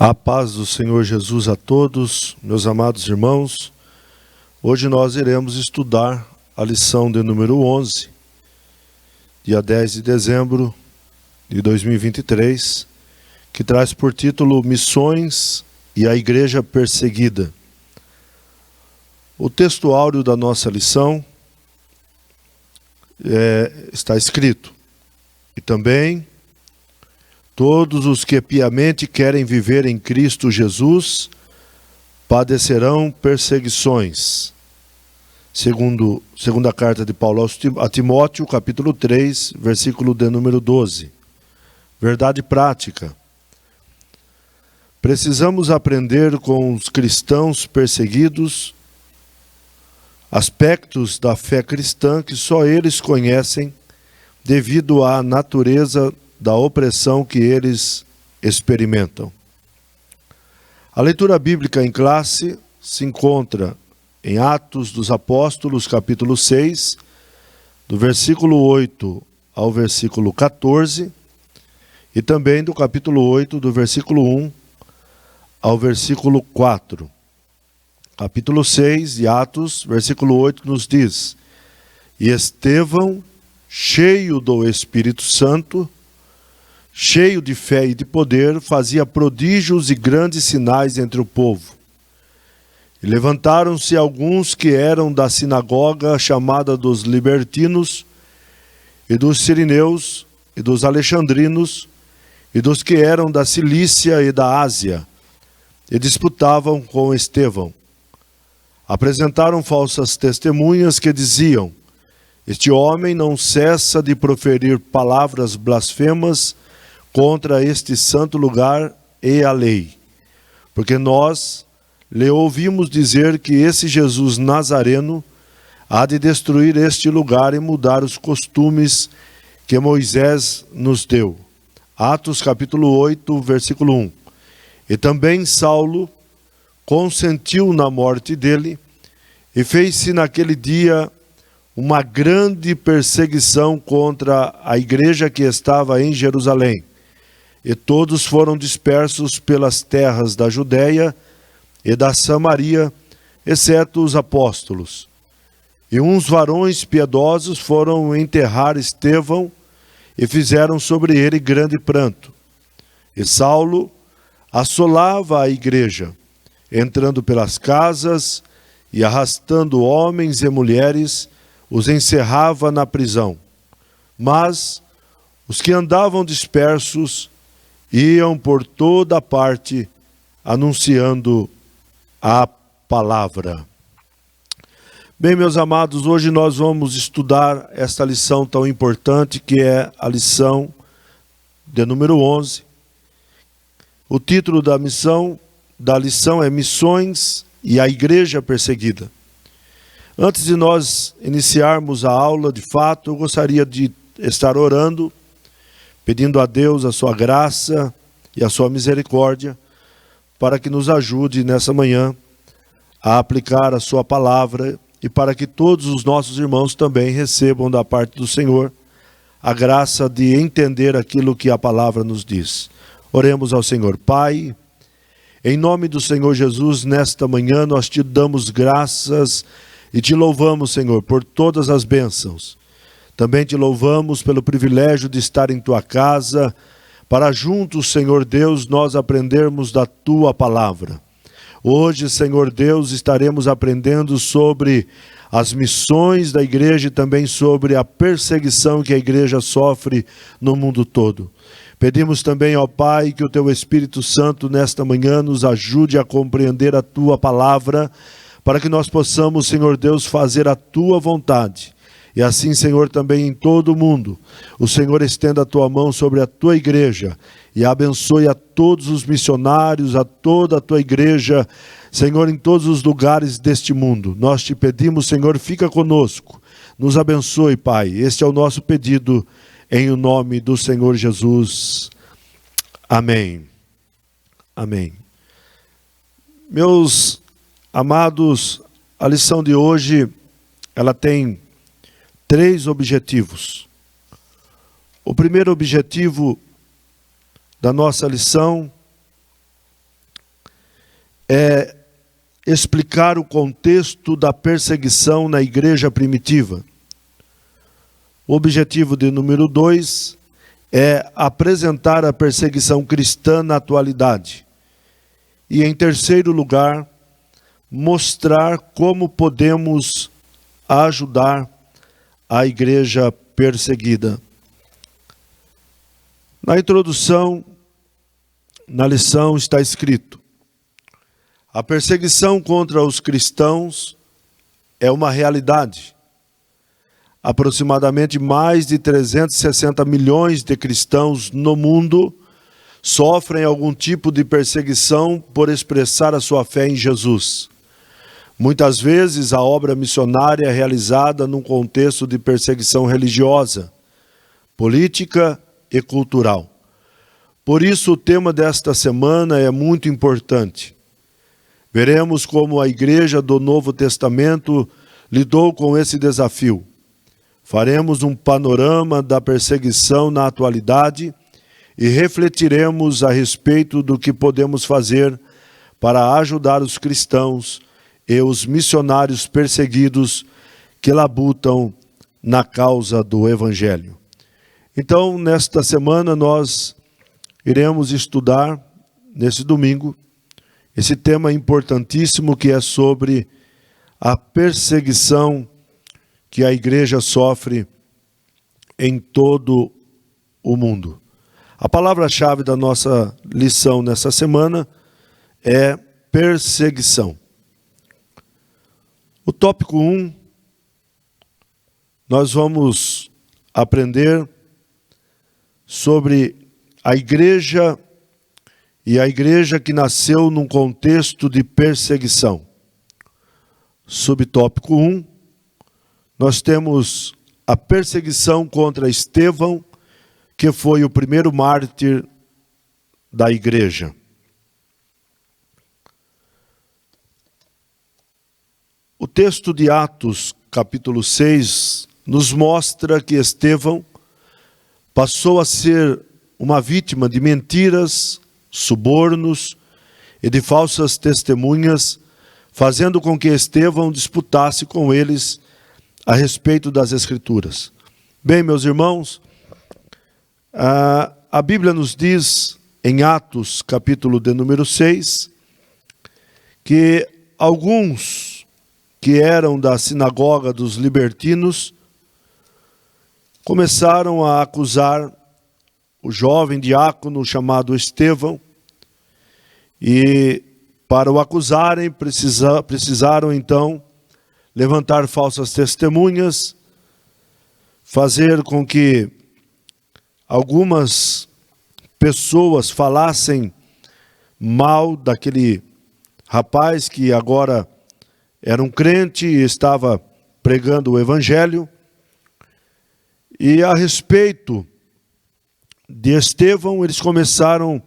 A paz do Senhor Jesus a todos, meus amados irmãos. Hoje nós iremos estudar a lição de número 11, dia 10 de dezembro de 2023, que traz por título Missões e a Igreja Perseguida. O texto áureo da nossa lição está escrito: e também todos os que piamente querem viver em Cristo Jesus padecerão perseguições. Segunda carta de Paulo a Timóteo, capítulo 3, versículo de número 12. Verdade prática. Precisamos aprender com os cristãos perseguidos aspectos da fé cristã que só eles conhecem devido à natureza da opressão que eles experimentam. A leitura bíblica em classe se encontra em Atos dos Apóstolos, capítulo 6, do versículo 8 ao versículo 14, e também do capítulo 8, do versículo 1 ao versículo 4. Capítulo 6 de Atos, versículo 8, nos diz: e Estevão, cheio do Espírito Santo, cheio de fé e de poder, fazia prodígios e grandes sinais entre o povo. E levantaram-se alguns que eram da sinagoga chamada dos libertinos, e dos sirineus, e dos alexandrinos, e dos que eram da Cilícia e da Ásia, e disputavam com Estevão. Apresentaram falsas testemunhas que diziam: este homem não cessa de proferir palavras blasfemas contra este santo lugar e a lei. Porque nós lhe ouvimos dizer que esse Jesus Nazareno há de destruir este lugar e mudar os costumes que Moisés nos deu. Atos capítulo 8, versículo 1. E também Saulo consentiu na morte dele, e fez-se naquele dia uma grande perseguição contra a igreja que estava em Jerusalém. E todos foram dispersos pelas terras da Judéia e da Samaria, exceto os apóstolos. E uns varões piedosos foram enterrar Estevão e fizeram sobre ele grande pranto. E Saulo assolava a igreja, entrando pelas casas e arrastando homens e mulheres, os encerrava na prisão. Mas os que andavam dispersos iam por toda parte anunciando a palavra. Bem, meus amados, hoje nós vamos estudar esta lição tão importante que é a lição de número 11. O título da lição é Missões e a Igreja Perseguida. Antes de nós iniciarmos a aula, de fato, eu gostaria de estar orando, pedindo a Deus a sua graça e a sua misericórdia, para que nos ajude nessa manhã a aplicar a sua palavra e para que todos os nossos irmãos também recebam da parte do Senhor a graça de entender aquilo que a palavra nos diz. Oremos ao Senhor. Pai, em nome do Senhor Jesus, nesta manhã nós te damos graças e te louvamos, Senhor, por todas as bênçãos. Também te louvamos pelo privilégio de estar em tua casa, para juntos, Senhor Deus, nós aprendermos da tua palavra. Hoje, Senhor Deus, estaremos aprendendo sobre as missões da igreja e também sobre a perseguição que a igreja sofre no mundo todo. Pedimos também, ó Pai, que o teu Espírito Santo nesta manhã nos ajude a compreender a tua palavra, para que nós possamos, Senhor Deus, fazer a tua vontade. E assim, Senhor, também em todo o mundo, o Senhor estenda a tua mão sobre a tua igreja e abençoe a todos os missionários, a toda a tua igreja, Senhor, em todos os lugares deste mundo. Nós te pedimos, Senhor, fica conosco, nos abençoe, Pai. Este é o nosso pedido, em o nome do Senhor Jesus. Amém. Amém. Meus amados, a lição de hoje, ela tem 3 objetivos. O primeiro objetivo da nossa lição é explicar o contexto da perseguição na igreja primitiva. O objetivo de número 2 é apresentar a perseguição cristã na atualidade. E, em terceiro lugar, mostrar como podemos ajudar a igreja perseguida. Na introdução, na lição, está escrito: a perseguição contra os cristãos é uma realidade. Aproximadamente mais de 360 milhões de cristãos no mundo sofrem algum tipo de perseguição por expressar a sua fé em Jesus. Muitas vezes a obra missionária é realizada num contexto de perseguição religiosa, política e cultural. Por isso o tema desta semana é muito importante. Veremos como a igreja do Novo Testamento lidou com esse desafio. Faremos um panorama da perseguição na atualidade e refletiremos a respeito do que podemos fazer para ajudar os cristãos e os missionários perseguidos que labutam na causa do Evangelho. Então, nesta semana, nós iremos estudar, nesse domingo, esse tema importantíssimo que é sobre a perseguição que a igreja sofre em todo o mundo. A palavra-chave da nossa lição nessa semana é perseguição. O tópico 1, nós vamos aprender sobre a igreja e a igreja que nasceu num contexto de perseguição. Subtópico 1, nós temos a perseguição contra Estevão, que foi o primeiro mártir da igreja. O texto de Atos, capítulo 6, nos mostra que Estevão passou a ser uma vítima de mentiras, subornos e de falsas testemunhas, fazendo com que Estevão disputasse com eles a respeito das Escrituras. Bem, meus irmãos, a Bíblia nos diz, em Atos, capítulo de número 6, que alguns que eram da sinagoga dos libertinos começaram a acusar o jovem diácono chamado Estevão, e para o acusarem precisaram então levantar falsas testemunhas, fazer com que algumas pessoas falassem mal daquele rapaz que agora era um crente e estava pregando o Evangelho. E a respeito de Estevão, eles começaram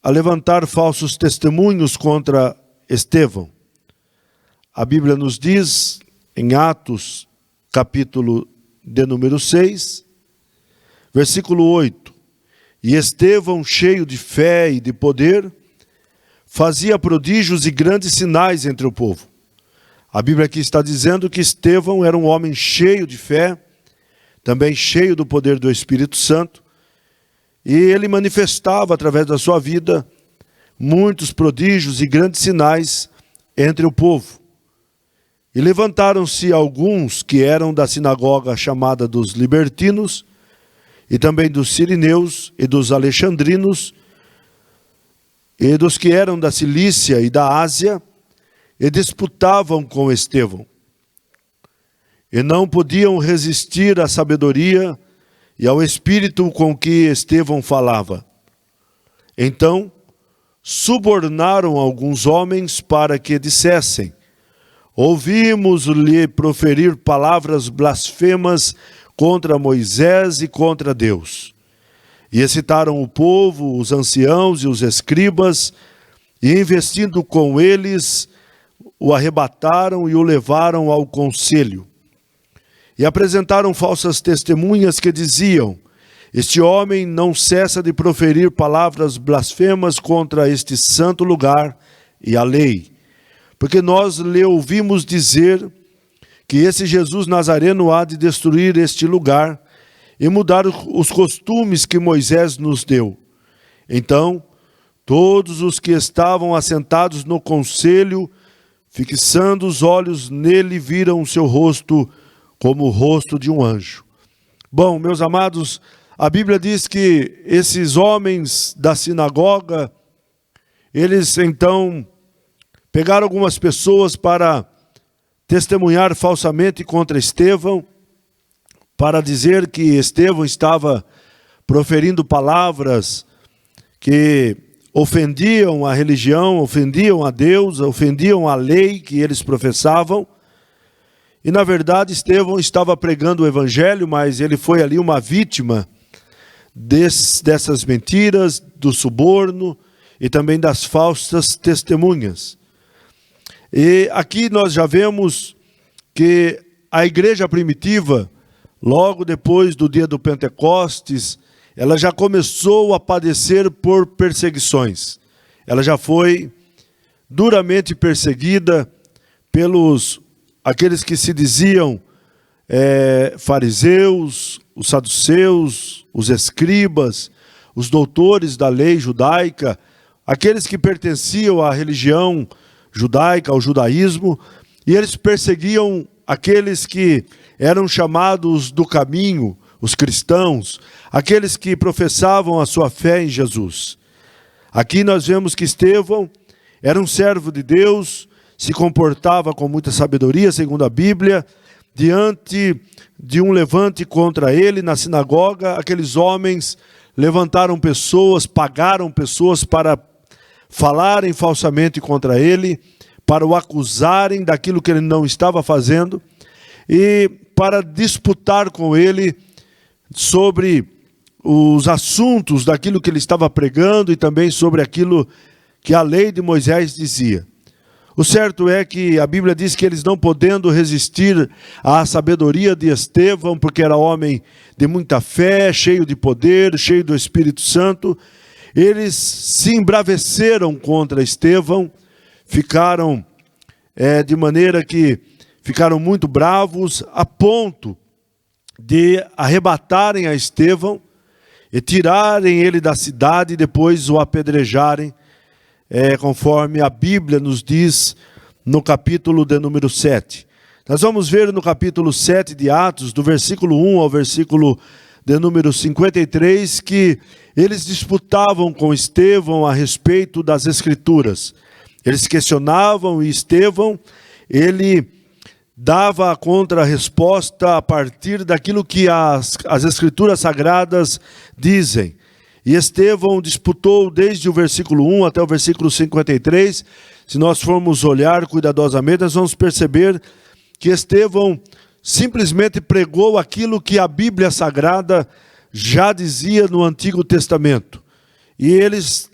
a levantar falsos testemunhos contra Estevão. A Bíblia nos diz, em Atos, capítulo de número 6, versículo 8, e Estevão, cheio de fé e de poder, fazia prodígios e grandes sinais entre o povo. A Bíblia aqui está dizendo que Estevão era um homem cheio de fé, também cheio do poder do Espírito Santo, e ele manifestava através da sua vida muitos prodígios e grandes sinais entre o povo. E levantaram-se alguns que eram da sinagoga chamada dos libertinos, e também dos sirineus e dos alexandrinos, e dos que eram da Cilícia e da Ásia, e disputavam com Estevão. E não podiam resistir à sabedoria e ao espírito com que Estevão falava. Então, subornaram alguns homens para que dissessem: ouvimos-lhe proferir palavras blasfemas contra Moisés e contra Deus. E excitaram o povo, os anciãos e os escribas, e investindo com eles, o arrebataram e o levaram ao conselho. E apresentaram falsas testemunhas que diziam: este homem não cessa de proferir palavras blasfemas contra este santo lugar e a lei. Porque nós lhe ouvimos dizer que esse Jesus Nazareno há de destruir este lugar e mudar os costumes que Moisés nos deu. Então, todos os que estavam assentados no conselho, fixando os olhos nele, viram o seu rosto como o rosto de um anjo. Bom, meus amados, a Bíblia diz que esses homens da sinagoga, eles então pegaram algumas pessoas para testemunhar falsamente contra Estevão, para dizer que Estevão estava proferindo palavras que ofendiam a religião, ofendiam a Deus, ofendiam a lei que eles professavam. E na verdade Estevão estava pregando o evangelho, mas ele foi ali uma vítima dessas mentiras, do suborno e também das falsas testemunhas. E aqui nós já vemos que a igreja primitiva, logo depois do dia do Pentecostes, ela já começou a padecer por perseguições. Ela já foi duramente perseguida pelos aqueles que se diziam fariseus, os saduceus, os escribas, os doutores da lei judaica, aqueles que pertenciam à religião judaica, ao judaísmo, e eles perseguiam aqueles que eram chamados do caminho, os cristãos, aqueles que professavam a sua fé em Jesus. Aqui nós vemos que Estevão era um servo de Deus, se comportava com muita sabedoria, segundo a Bíblia. Diante de um levante contra ele na sinagoga, aqueles homens levantaram pessoas, pagaram pessoas para falarem falsamente contra ele, para o acusarem daquilo que ele não estava fazendo e para disputar com ele sobre os assuntos daquilo que ele estava pregando e também sobre aquilo que a lei de Moisés dizia. O certo é que a Bíblia diz que eles não podendo resistir à sabedoria de Estevão, porque era homem de muita fé, cheio de poder, cheio do Espírito Santo, eles se embraveceram contra Estevão, ficaram de maneira que ficaram muito bravos, a ponto de arrebatarem a Estevão e tirarem ele da cidade e depois o apedrejarem, conforme a Bíblia nos diz no capítulo de número 7. Nós vamos ver no capítulo 7 de Atos, do versículo 1 ao versículo de número 53, que eles disputavam com Estevão a respeito das Escrituras. Eles questionavam e Estevão, ele dava a contra-resposta a partir daquilo que as Escrituras Sagradas dizem. E Estevão disputou desde o versículo 1 até o versículo 53. Se nós formos olhar cuidadosamente, nós vamos perceber que Estevão simplesmente pregou aquilo que a Bíblia Sagrada já dizia no Antigo Testamento. E eles,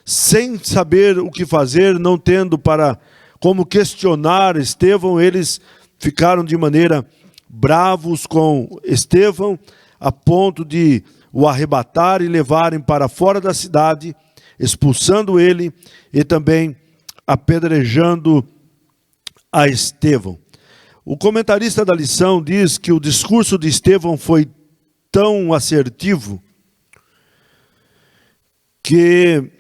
sem saber o que fazer, não tendo para como questionar Estevão, eles ficaram de maneira bravos com Estevão, a ponto de o arrebatar e levarem para fora da cidade, expulsando ele e também apedrejando a Estevão. O comentarista da lição diz que o discurso de Estevão foi tão assertivo que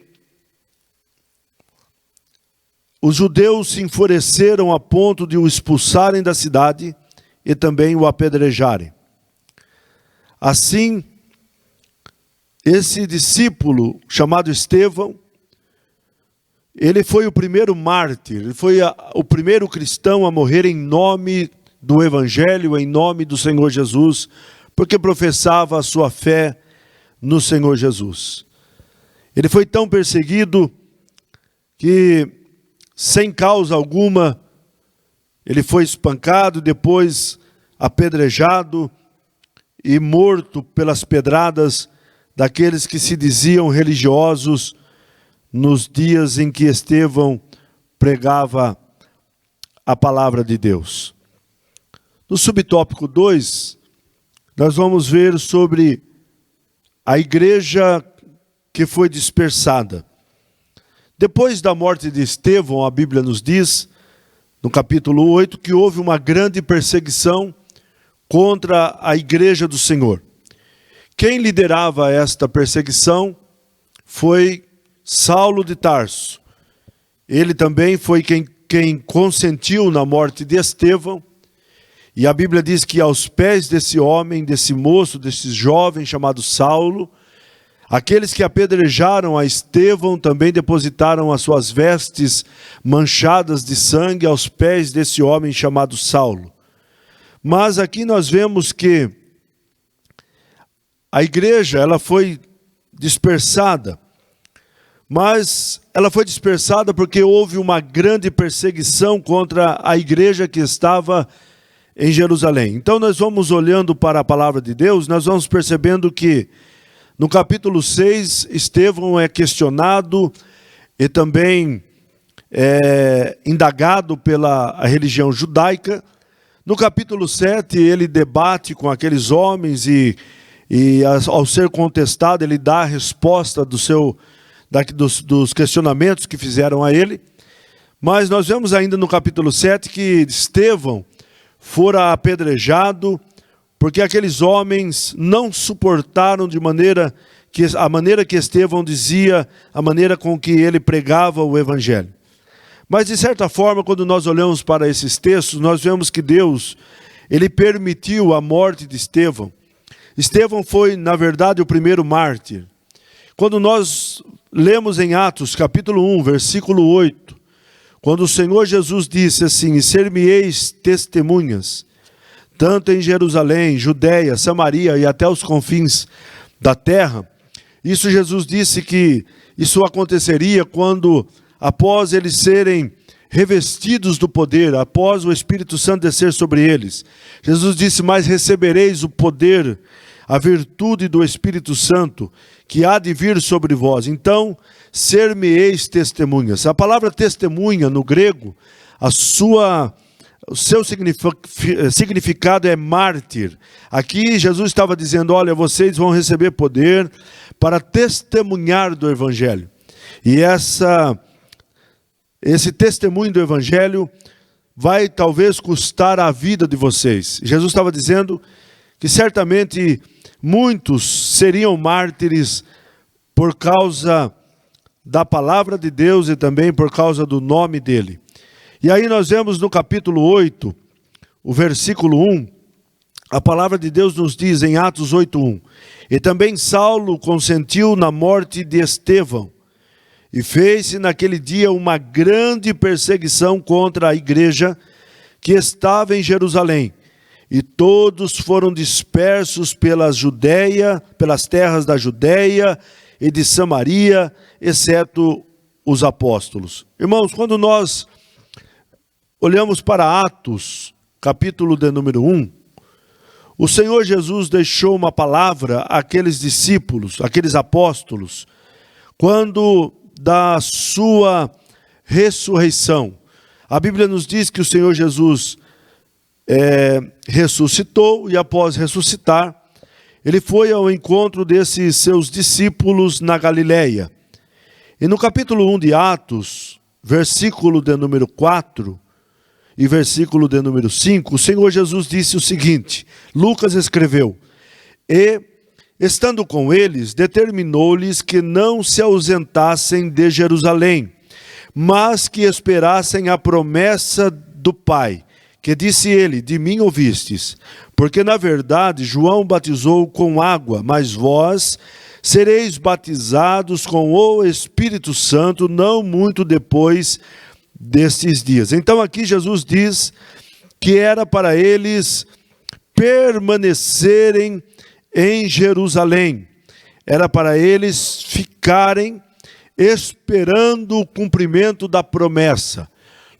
os judeus se enfureceram a ponto de o expulsarem da cidade e também o apedrejarem. Assim, esse discípulo chamado Estevão, ele foi o primeiro mártir, ele foi o primeiro cristão a morrer em nome do Evangelho, em nome do Senhor Jesus, porque professava a sua fé no Senhor Jesus. Ele foi tão perseguido que, sem causa alguma, ele foi espancado, depois apedrejado e morto pelas pedradas daqueles que se diziam religiosos nos dias em que Estevão pregava a palavra de Deus. No subtópico 2, nós vamos ver sobre a igreja que foi dispersada. Depois da morte de Estevão, a Bíblia nos diz, no capítulo 8, que houve uma grande perseguição contra a igreja do Senhor. Quem liderava esta perseguição foi Saulo de Tarso. Ele também foi quem consentiu na morte de Estevão. E a Bíblia diz que aos pés desse homem, desse moço, desse jovem chamado Saulo, aqueles que apedrejaram a Estevão também depositaram as suas vestes manchadas de sangue aos pés desse homem chamado Saulo. Mas aqui nós vemos que a igreja, ela foi dispersada. Mas ela foi dispersada porque houve uma grande perseguição contra a igreja que estava em Jerusalém. Então nós vamos olhando para a palavra de Deus, nós vamos percebendo que no capítulo 6, Estevão é questionado e também indagado pela religião judaica. No capítulo 7, ele debate com aqueles homens e ao ser contestado, ele dá a resposta dos questionamentos que fizeram a ele. Mas nós vemos ainda no capítulo 7 que Estevão fora apedrejado, porque aqueles homens não suportaram a maneira que Estevão dizia, a maneira com que ele pregava o evangelho. Mas de certa forma, quando nós olhamos para esses textos, nós vemos que Deus, ele permitiu a morte de Estevão. Estevão foi, na verdade, o primeiro mártir. Quando nós lemos em Atos, capítulo 1, versículo 8, quando o Senhor Jesus disse assim: e ser-me-eis testemunhas, tanto em Jerusalém, Judeia, Samaria e até os confins da terra. Isso Jesus disse que isso aconteceria quando, após eles serem revestidos do poder, após o Espírito Santo descer sobre eles. Jesus disse: mas recebereis o poder, a virtude do Espírito Santo, que há de vir sobre vós. Então, ser-me-eis testemunhas. A palavra testemunha, no grego, o seu significado é mártir. Aqui Jesus estava dizendo: olha, vocês vão receber poder para testemunhar do Evangelho. E esse testemunho do Evangelho vai talvez custar a vida de vocês. Jesus estava dizendo que certamente muitos seriam mártires por causa da palavra de Deus e também por causa do nome dele. E aí nós vemos no capítulo 8, o versículo 1, a palavra de Deus nos diz em Atos 8:1: e também Saulo consentiu na morte de Estevão, e fez-se naquele dia uma grande perseguição contra a igreja que estava em Jerusalém, e todos foram dispersos pelas terras da Judeia e de Samaria, exceto os apóstolos. Irmãos, quando nós olhamos para Atos, capítulo de número 1, o Senhor Jesus deixou uma palavra àqueles discípulos, àqueles apóstolos, quando da sua ressurreição. A Bíblia nos diz que o Senhor Jesus ressuscitou, e após ressuscitar, ele foi ao encontro desses seus discípulos na Galileia. E no capítulo 1 de Atos, versículo de número 4 e versículo de número 5, o Senhor Jesus disse o seguinte: Lucas escreveu: e, estando com eles, determinou-lhes que não se ausentassem de Jerusalém, mas que esperassem a promessa do Pai, que disse ele: de mim ouvistes. Porque na verdade João batizou com água, mas vós sereis batizados com o Espírito Santo não muito depois destes dias. Então aqui Jesus diz que era para eles permanecerem em Jerusalém, era para eles ficarem esperando o cumprimento da promessa.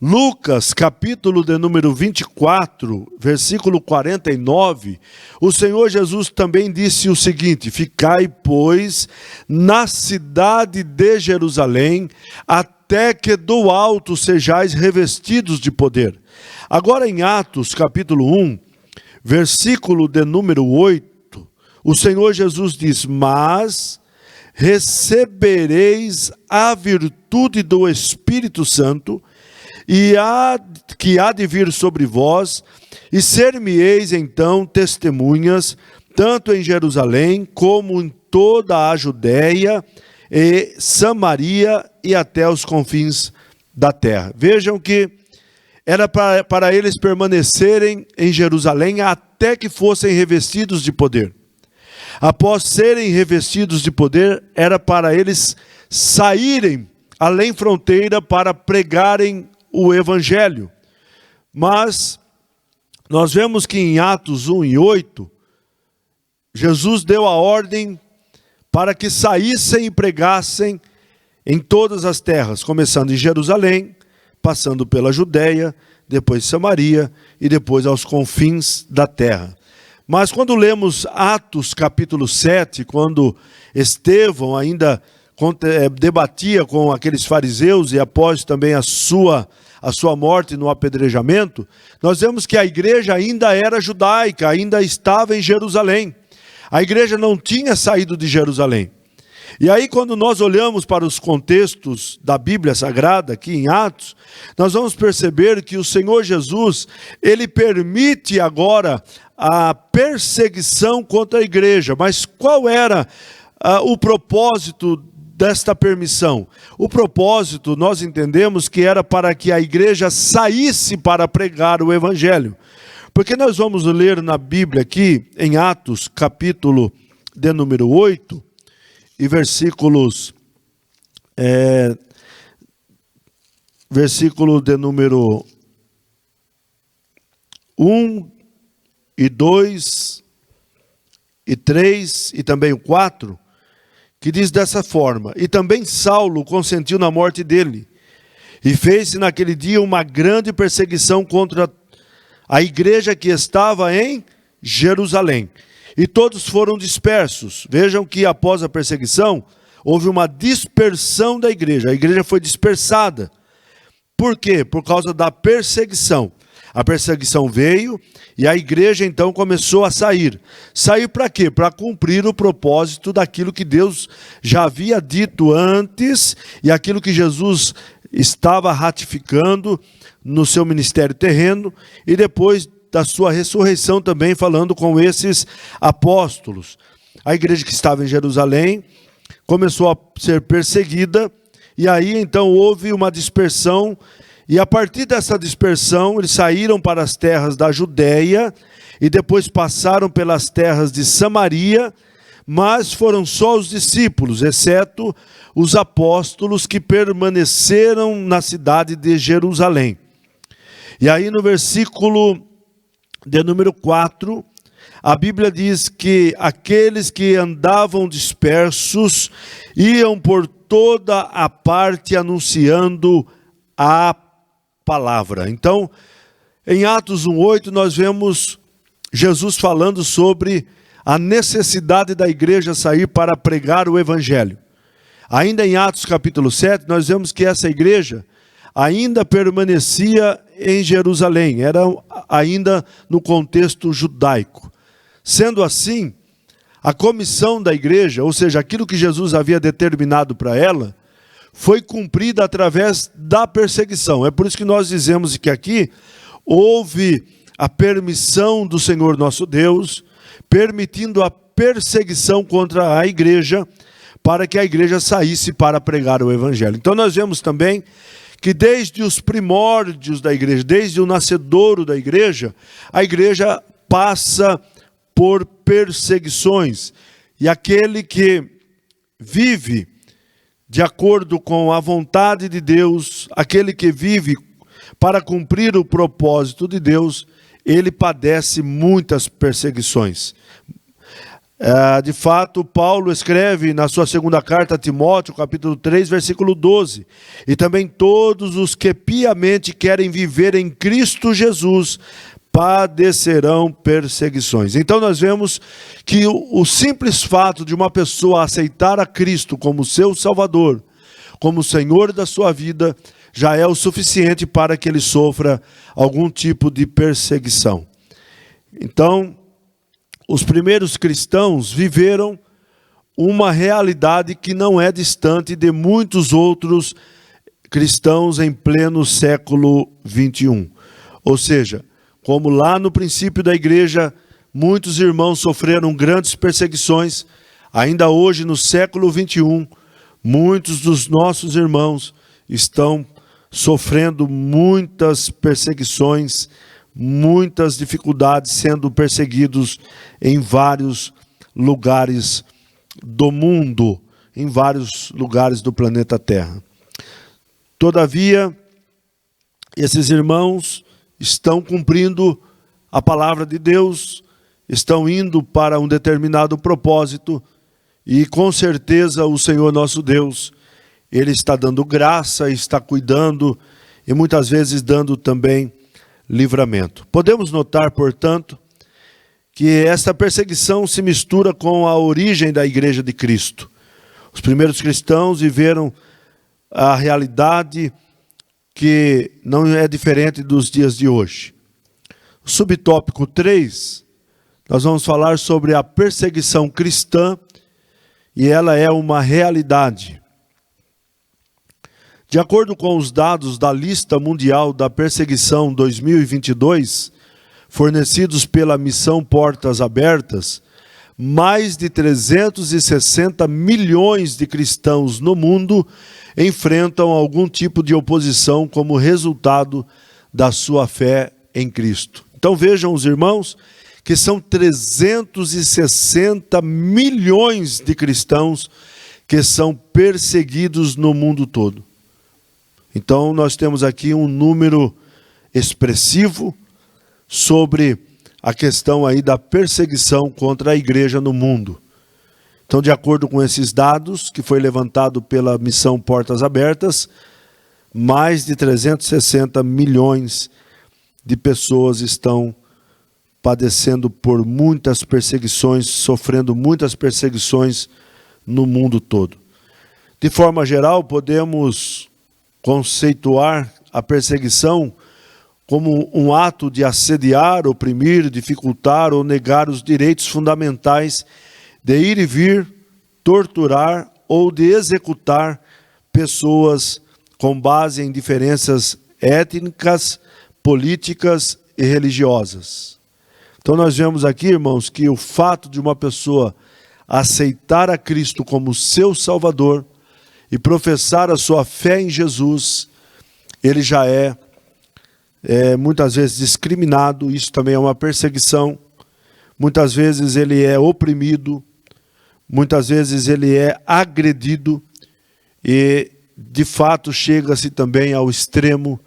Lucas, capítulo de número 24, versículo 49, o Senhor Jesus também disse o seguinte: ficai, pois, na cidade de Jerusalém, até que do alto sejais revestidos de poder. Agora em Atos, capítulo 1, versículo de número 8, o Senhor Jesus diz: mas recebereis a virtude do Espírito Santo, que há de vir sobre vós, e ser-me-eis então testemunhas, tanto em Jerusalém, como em toda a Judéia e Samaria e até os confins da terra. Vejam que era para eles permanecerem em Jerusalém até que fossem revestidos de poder. Após serem revestidos de poder, era para eles saírem além fronteira para pregarem o Evangelho. Mas nós vemos que em Atos 1 e 8, Jesus deu a ordem para que saíssem e pregassem em todas as terras, começando em Jerusalém, passando pela Judéia, depois Samaria e depois aos confins da terra. Mas quando lemos Atos capítulo 7, quando Estevão ainda debatia com aqueles fariseus e após também a sua morte no apedrejamento, nós vemos que a igreja ainda era judaica, ainda estava em Jerusalém. A igreja não tinha saído de Jerusalém. E aí quando nós olhamos para os contextos da Bíblia Sagrada, aqui em Atos, nós vamos perceber que o Senhor Jesus, Ele permite agora a perseguição contra a igreja. Mas qual era o propósito desta permissão? O propósito, nós entendemos que era para que a igreja saísse para pregar o Evangelho. Porque nós vamos ler na Bíblia aqui, em Atos, capítulo de número 8, e versículo de número 1 e 2 e 3 e também o 4, que diz dessa forma: e também Saulo consentiu na morte dele, e fez-se naquele dia uma grande perseguição contra a igreja que estava em Jerusalém. E todos foram dispersos. Vejam que após a perseguição, houve uma dispersão da igreja. A igreja foi dispersada. Por quê? Por causa da perseguição. A perseguição veio e a igreja então começou a sair. Sair para quê? Para cumprir o propósito daquilo que Deus já havia dito antes e aquilo que Jesus estava ratificando no seu ministério terreno e depois da sua ressurreição também falando com esses apóstolos. A igreja que estava em Jerusalém começou a ser perseguida e aí então houve uma dispersão. E a partir dessa dispersão, eles saíram para as terras da Judéia e depois passaram pelas terras de Samaria, mas foram só os discípulos, exceto os apóstolos que permaneceram na cidade de Jerusalém. E aí no versículo de número 4, a Bíblia diz que aqueles que andavam dispersos iam por toda a parte anunciando a palavra. Então, em Atos 1:8 nós vemos Jesus falando sobre a necessidade da igreja sair para pregar o Evangelho. Ainda em Atos capítulo 7, nós vemos que essa igreja ainda permanecia em Jerusalém, era ainda no contexto judaico. Sendo assim, a comissão da igreja, ou seja, aquilo que Jesus havia determinado para ela, foi cumprida através da perseguição. É por isso que nós dizemos que aqui houve a permissão do Senhor nosso Deus, permitindo a perseguição contra a igreja, para que a igreja saísse para pregar o Evangelho. Então nós vemos também que desde os primórdios da igreja, desde o nascedouro da igreja, a igreja passa por perseguições. E aquele que vive de acordo com a vontade de Deus, aquele que vive para cumprir o propósito de Deus, ele padece muitas perseguições. De fato, Paulo escreve na sua segunda carta a Timóteo, capítulo 3, versículo 12, e também todos os que piamente querem viver em Cristo Jesus padecerão perseguições. Então nós vemos que o simples fato de uma pessoa aceitar a Cristo como seu Salvador, como Senhor da sua vida, já é o suficiente para que ele sofra algum tipo de perseguição. Então, os primeiros cristãos viveram uma realidade que não é distante de muitos outros cristãos em pleno século XXI. Ou seja, como lá no princípio da igreja, muitos irmãos sofreram grandes perseguições, ainda hoje no século XXI, muitos dos nossos irmãos estão sofrendo muitas perseguições, muitas dificuldades, sendo perseguidos em vários lugares do mundo, em vários lugares do planeta Terra. Todavia, esses irmãos estão cumprindo a palavra de Deus, estão indo para um determinado propósito, e com certeza o Senhor nosso Deus, Ele está dando graça, está cuidando e muitas vezes dando também livramento. Podemos notar, portanto, que essa perseguição se mistura com a origem da Igreja de Cristo. Os primeiros cristãos viveram a realidade que não é diferente dos dias de hoje. Subtópico 3, nós vamos falar sobre a perseguição cristã, e ela é uma realidade. De acordo com os dados da Lista Mundial da Perseguição 2022, fornecidos pela Missão Portas Abertas, mais de 360 milhões de cristãos no mundo enfrentam algum tipo de oposição como resultado da sua fé em Cristo. Então vejam os irmãos que são 360 milhões de cristãos que são perseguidos no mundo todo. Então nós temos aqui um número expressivo sobre a questão aí da perseguição contra a igreja no mundo. Então, de acordo com esses dados, que foi levantado pela Missão Portas Abertas, mais de 360 milhões de pessoas estão padecendo por muitas perseguições, sofrendo muitas perseguições no mundo todo. De forma geral, podemos conceituar a perseguição como um ato de assediar, oprimir, dificultar ou negar os direitos fundamentais de ir e vir, torturar ou de executar pessoas com base em diferenças étnicas, políticas e religiosas. Então nós vemos aqui, irmãos, que o fato de uma pessoa aceitar a Cristo como seu Salvador e professar a sua fé em Jesus, ele já é muitas vezes discriminado, isso também é uma perseguição. Muitas vezes ele é oprimido, muitas vezes ele é agredido e, de fato, chega-se também ao extremo,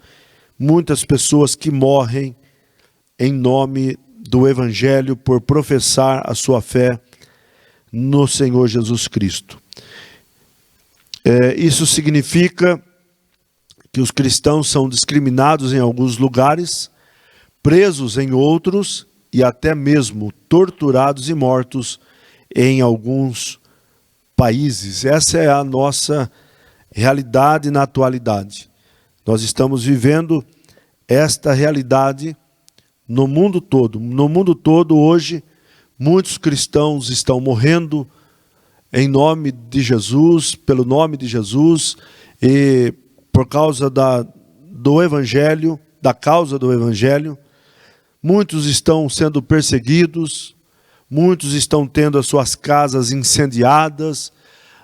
muitas pessoas que morrem em nome do Evangelho por professar a sua fé no Senhor Jesus Cristo. Isso significa que os cristãos são discriminados em alguns lugares, presos em outros e até mesmo torturados e mortos em alguns países. Essa é a nossa realidade na atualidade. Nós estamos vivendo esta realidade no mundo todo. No mundo todo, hoje, muitos cristãos estão morrendo em nome de Jesus, pelo nome de Jesus, e por causa do Evangelho, da causa do Evangelho. Muitos estão sendo perseguidos, muitos estão tendo as suas casas incendiadas,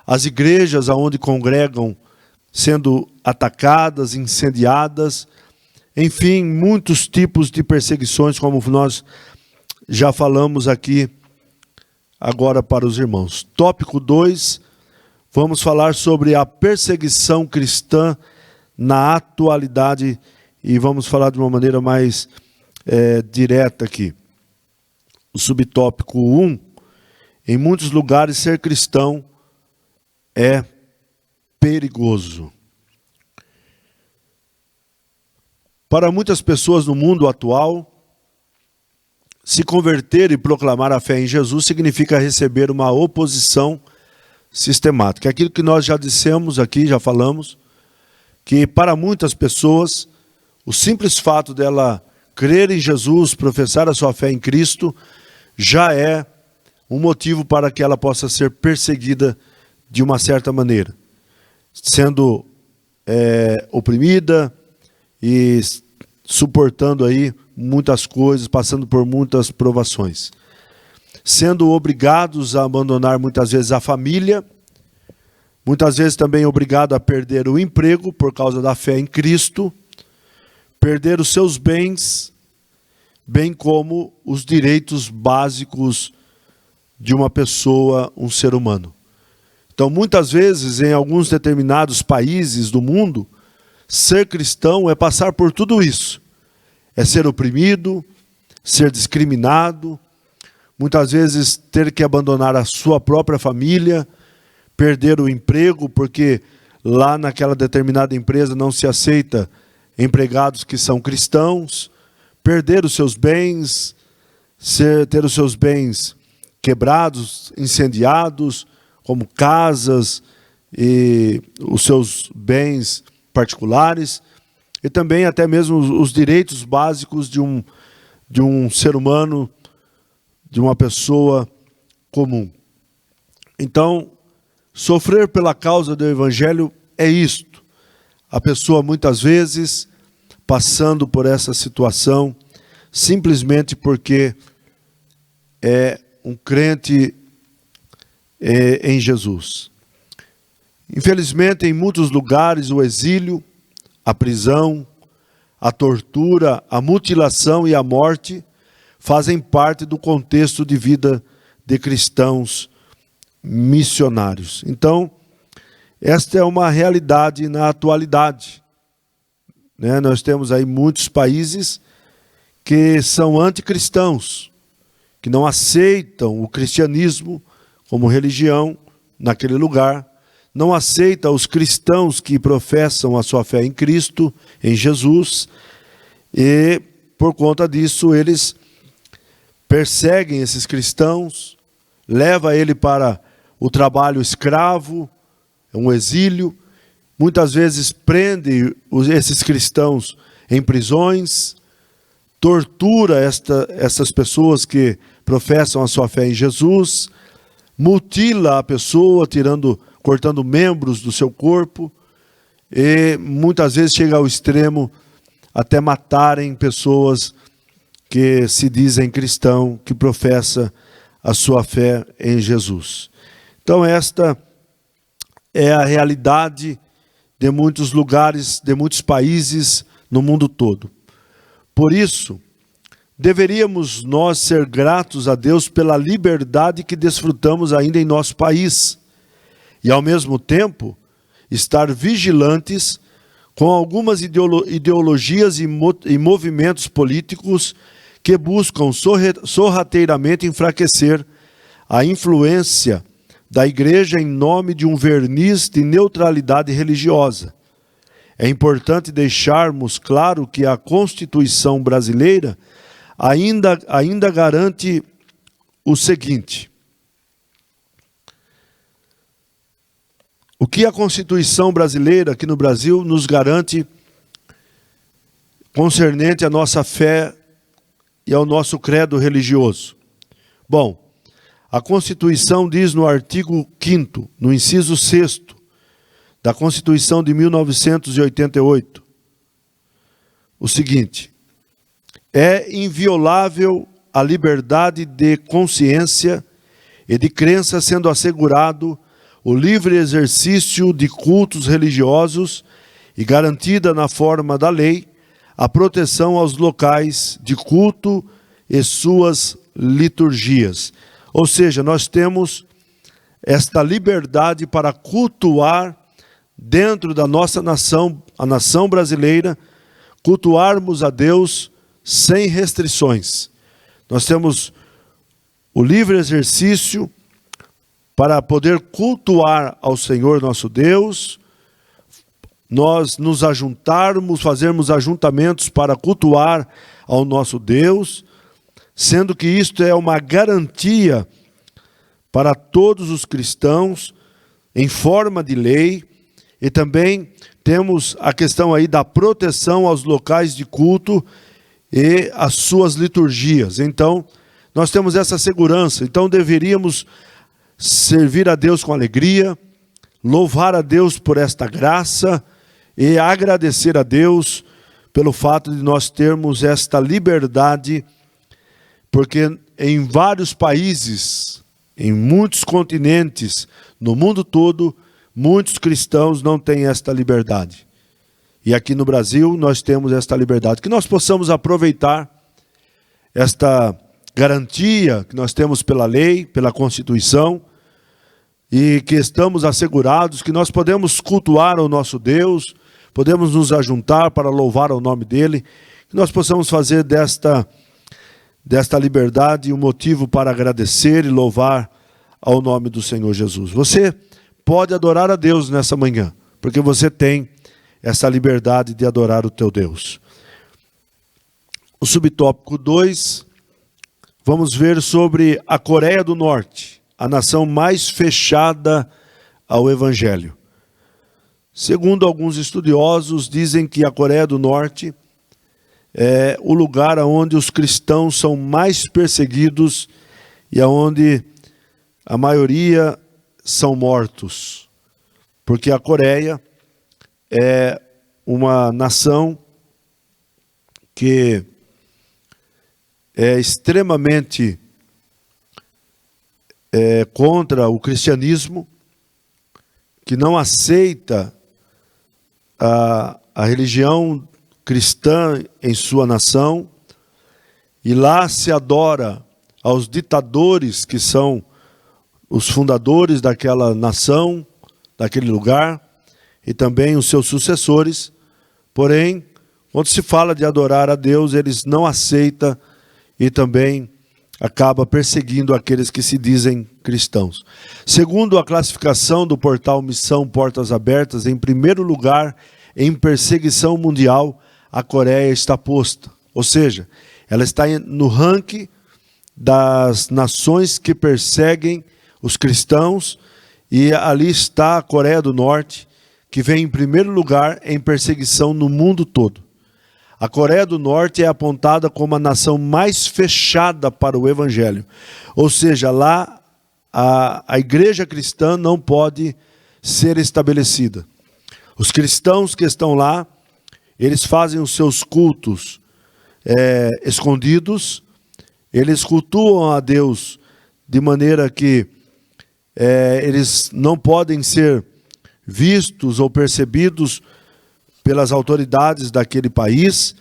as igrejas aonde congregam sendo atacadas, incendiadas, enfim, muitos tipos de perseguições, como nós já falamos aqui agora para os irmãos. Tópico 2, vamos falar sobre a perseguição cristã na atualidade e vamos falar de uma maneira mais direta aqui. O subtópico 1, em muitos lugares ser cristão é perigoso. Para muitas pessoas no mundo atual, se converter e proclamar a fé em Jesus significa receber uma oposição sistemática. Aquilo que nós já dissemos aqui, já falamos, que para muitas pessoas, o simples fato dela crer em Jesus, professar a sua fé em Cristo, já é um motivo para que ela possa ser perseguida de uma certa maneira, sendo oprimida e suportando aí muitas coisas, passando por muitas provações, sendo obrigados a abandonar muitas vezes a família, muitas vezes também obrigado a perder o emprego por causa da fé em Cristo, perder os seus bens, bem como os direitos básicos de uma pessoa, um ser humano. Então, muitas vezes, em alguns determinados países do mundo, ser cristão é passar por tudo isso. É ser oprimido, ser discriminado, muitas vezes ter que abandonar a sua própria família, perder o emprego, porque lá naquela determinada empresa não se aceita empregados que são cristãos, perder os seus bens, ter os seus bens quebrados, incendiados, como casas e os seus bens particulares, e também até mesmo os direitos básicos de um ser humano, de uma pessoa comum. Então, sofrer pela causa do Evangelho é isto. A pessoa muitas vezes passando por essa situação simplesmente porque é um crente em Jesus. Infelizmente, em muitos lugares, o exílio, a prisão, a tortura, a mutilação e a morte fazem parte do contexto de vida de cristãos missionários. Então, esta é uma realidade na atualidade. Nós temos aí muitos países que são anticristãos, que não aceitam o cristianismo como religião naquele lugar, não aceita os cristãos que professam a sua fé em Cristo, em Jesus, e por conta disso eles perseguem esses cristãos, leva ele para o trabalho escravo, um exílio, muitas vezes prende esses cristãos em prisões, tortura essas pessoas que professam a sua fé em Jesus, mutila a pessoa, cortando membros do seu corpo, e muitas vezes chega ao extremo até matarem pessoas que se dizem cristão, que professa a sua fé em Jesus. Então esta é a realidade de muitos lugares, de muitos países no mundo todo. Por isso, deveríamos nós ser gratos a Deus pela liberdade que desfrutamos ainda em nosso país e, ao mesmo tempo, estar vigilantes com algumas ideologias e movimentos políticos que buscam sorrateiramente enfraquecer a influência da igreja em nome de um verniz de neutralidade religiosa. É importante deixarmos claro que a Constituição brasileira ainda garante o seguinte: o que a Constituição brasileira aqui no Brasil nos garante concernente à nossa fé e ao nosso credo religioso? Bom, a Constituição diz no artigo 5º, no inciso 6º, da Constituição de 1988, o seguinte: é inviolável a liberdade de consciência e de crença, sendo assegurado o livre exercício de cultos religiosos e garantida na forma da lei a proteção aos locais de culto e suas liturgias. Ou seja, nós temos esta liberdade para cultuar dentro da nossa nação, a nação brasileira, cultuarmos a Deus sem restrições. Nós temos o livre exercício para poder cultuar ao Senhor nosso Deus, nós nos ajuntarmos, fazermos ajuntamentos para cultuar ao nosso Deus, sendo que isto é uma garantia para todos os cristãos, em forma de lei, e também temos a questão aí da proteção aos locais de culto e às suas liturgias. Então, nós temos essa segurança. Então deveríamos servir a Deus com alegria, louvar a Deus por esta graça e agradecer a Deus pelo fato de nós termos esta liberdade, porque em vários países, em muitos continentes, no mundo todo, muitos cristãos não têm esta liberdade. E aqui no Brasil nós temos esta liberdade. Que nós possamos aproveitar esta garantia que nós temos pela lei, pela Constituição, e que estamos assegurados que nós podemos cultuar o nosso Deus, podemos nos ajuntar para louvar o nome dEle, que nós possamos fazer desta liberdade um motivo para agradecer e louvar ao nome do Senhor Jesus. Você pode adorar a Deus nessa manhã, porque você tem essa liberdade de adorar o teu Deus. O subtópico 2, vamos ver sobre a Coreia do Norte, a nação mais fechada ao Evangelho. Segundo alguns estudiosos, dizem que a Coreia do Norte é o lugar onde os cristãos são mais perseguidos e onde a maioria são mortos. Porque a Coreia é uma nação que é extremamente contra o cristianismo, que não aceita a religião cristã em sua nação, e lá se adora aos ditadores que são os fundadores daquela nação, daquele lugar, e também os seus sucessores. Porém, quando se fala de adorar a Deus, eles não aceitam e também acaba perseguindo aqueles que se dizem cristãos. Segundo a classificação do portal Missão Portas Abertas, em primeiro lugar, em perseguição mundial, a Coreia está posta. Ou seja, ela está no ranking das nações que perseguem os cristãos, e ali está a Coreia do Norte, que vem em primeiro lugar em perseguição no mundo todo. A Coreia do Norte é apontada como a nação mais fechada para o Evangelho. Ou seja, lá a igreja cristã não pode ser estabelecida. Os cristãos que estão lá, eles fazem os seus cultos escondidos, eles cultuam a Deus de maneira que eles não podem ser vistos ou percebidos pelas autoridades daquele país,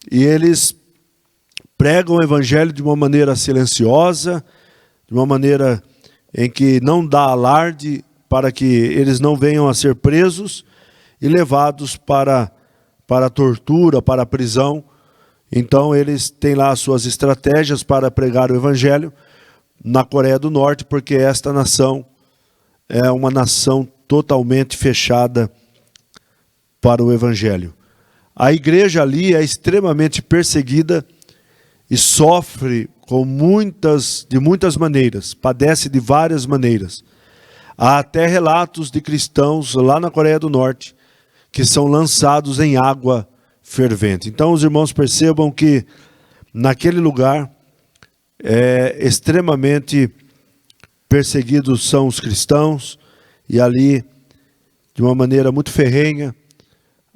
e eles pregam o Evangelho de uma maneira silenciosa, de uma maneira em que não dá alarde, para que eles não venham a ser presos e levados para a tortura, para a prisão. Então eles têm lá as suas estratégias para pregar o Evangelho na Coreia do Norte, porque esta nação é uma nação totalmente fechada para o Evangelho. A igreja ali é extremamente perseguida e sofre de muitas maneiras, padece de várias maneiras. Há até relatos de cristãos lá na Coreia do Norte que são lançados em água fervente. Então os irmãos percebam que naquele lugar extremamente perseguidos são os cristãos, e ali, de uma maneira muito ferrenha,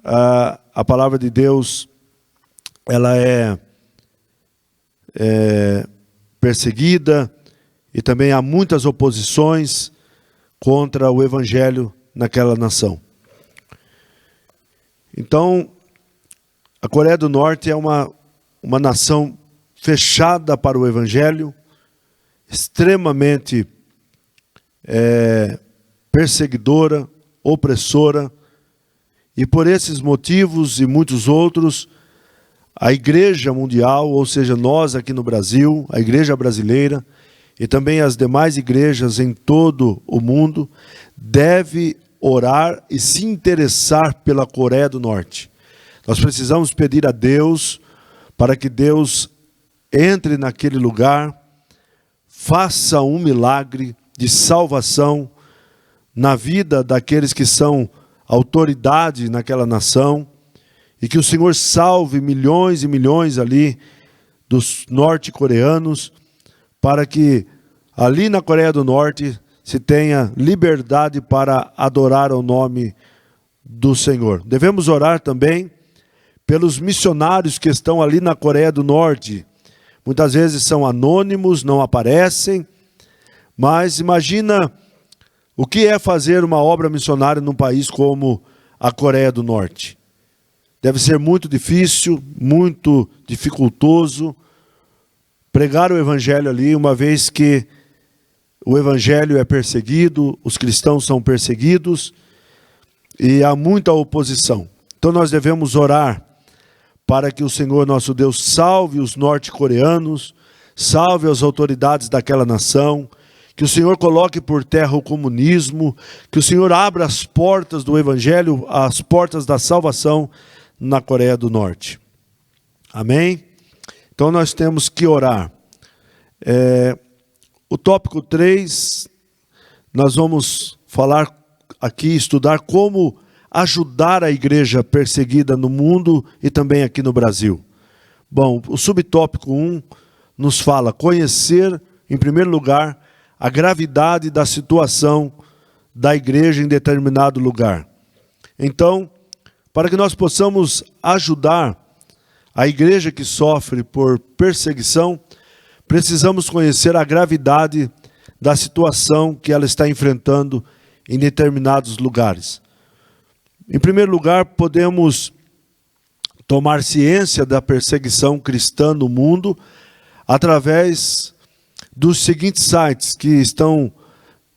a palavra de Deus ela é perseguida, e também há muitas oposições contra o Evangelho naquela nação. Então, a Coreia do Norte é uma nação fechada para o Evangelho, extremamente perseguidora, opressora, e por esses motivos e muitos outros, a igreja mundial, ou seja, nós aqui no Brasil, a igreja brasileira, e também as demais igrejas em todo o mundo, deve orar e se interessar pela Coreia do Norte. Nós precisamos pedir a Deus para que Deus entre naquele lugar, faça um milagre de salvação na vida daqueles que são autoridade naquela nação, e que o Senhor salve milhões e milhões ali dos norte-coreanos, para que ali na Coreia do Norte se tenha liberdade para adorar o nome do Senhor. Devemos orar também pelos missionários que estão ali na Coreia do Norte. Muitas vezes são anônimos, não aparecem, mas imagina o que é fazer uma obra missionária num país como a Coreia do Norte. Deve ser muito difícil, muito dificultoso pregar o evangelho ali, uma vez que o evangelho é perseguido, os cristãos são perseguidos e há muita oposição. Então nós devemos orar para que o Senhor nosso Deus salve os norte-coreanos, salve as autoridades daquela nação, que o Senhor coloque por terra o comunismo, que o Senhor abra as portas do evangelho, as portas da salvação na Coreia do Norte. Amém? Então nós temos que orar. O tópico 3, nós vamos falar aqui, estudar como ajudar a igreja perseguida no mundo e também aqui no Brasil. Bom, o subtópico 1 nos fala conhecer, em primeiro lugar, a gravidade da situação da igreja em determinado lugar. Então, para que nós possamos ajudar a igreja que sofre por perseguição, precisamos conhecer a gravidade da situação que ela está enfrentando em determinados lugares. Em primeiro lugar, podemos tomar ciência da perseguição cristã no mundo através dos seguintes sites que estão